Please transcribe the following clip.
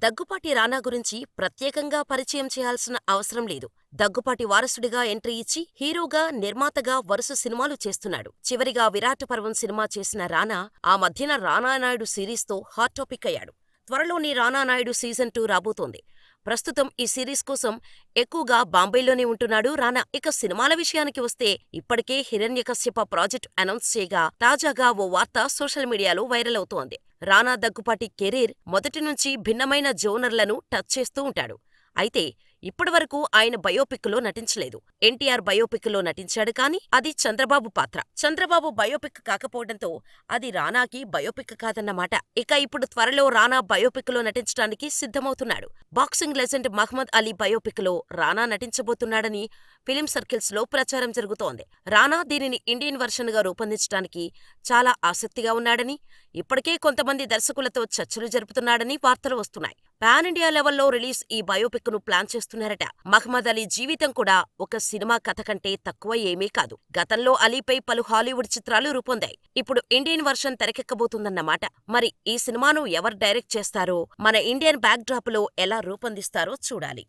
దగ్గుపాటి రానా గురించి ప్రత్యేకంగా పరిచయం చేయాల్సిన అవసరం లేదు. దగ్గుపాటి వారసుడిగా ఎంట్రీ ఇచ్చి హీరోగా, నిర్మాతగా వరుస సినిమాలు చేస్తున్నాడు. చివరిగా విరాట పర్వం సినిమా చేసిన రానా ఆ మధ్యన రానానాయుడు సిరీస్తో హాట్ టాపిక్ అయ్యాడు. త్వరలోనే రానానాయుడు సీజన్ 2 రాబోతోంది. ప్రస్తుతం ఈ సిరీస్ కోసం ఎక్కువగా బాంబేలోనే ఉంటున్నాడు రానా. ఇక సినిమాల విషయానికి వస్తే ఇప్పటికే హిరణ్యకశ్యప ప్రాజెక్ట్ అనౌన్స్ చేయగా తాజాగా ఓ వార్త సోషల్ మీడియాలో వైరల్ అవుతోంది. రానా దగ్గుపాటి కెరీర్ మొదటి నుంచి భిన్నమైన జోనర్లను టచ్ చేస్తూ ఉంటాడు. అయితే ఇప్పటివరకు ఆయన బయోపిక్లో నటించలేదు. ఎన్టీఆర్ బయోపిక్లో నటించాడు కానీ అది చంద్రబాబు పాత్ర. చంద్రబాబు బయోపిక్ కాకపోవడంతో అది రానాకి బయోపిక్ కాదన్నమాట. ఇక ఇప్పుడు త్వరలో రానా బయోపిక్లో నటించడానికి సిద్ధమవుతున్నాడు. బాక్సింగ్ లెజెండ్ మహ్మద్ అలీ బయోపిక్లో రానా నటించబోతున్నాడని ఫిలిం సర్కిల్స్లో ప్రచారం జరుగుతోంది. రానా దీనిని ఇండియన్ వర్షన్గా రూపొందించడానికి చాలా ఆసక్తిగా ఉన్నాడని, ఇప్పటికే కొంతమంది దర్శకులతో చర్చలు జరుపుతున్నాడని వార్తలు వస్తున్నాయి. పాన్ ఇండియా లెవెల్లో రిలీజ్ ఈ బయోపిక్ ను ప్లాన్ చేస్తున్నారట. మహ్మద్ అలీ జీవితం కూడా ఒక సినిమా కథ కంటే తక్కువ ఏమీ కాదు. గతంలో అలీపై పలు హాలీవుడ్ చిత్రాలు రూపొందాయి. ఇప్పుడు ఇండియన్ వర్షన్ తెరకెక్కబోతుందన్నమాట. మరి ఈ సినిమాను ఎవరు డైరెక్ట్ చేస్తారో, మన ఇండియన్ బ్యాక్ డ్రాప్ లో ఎలా రూపొందిస్తారో చూడాలి.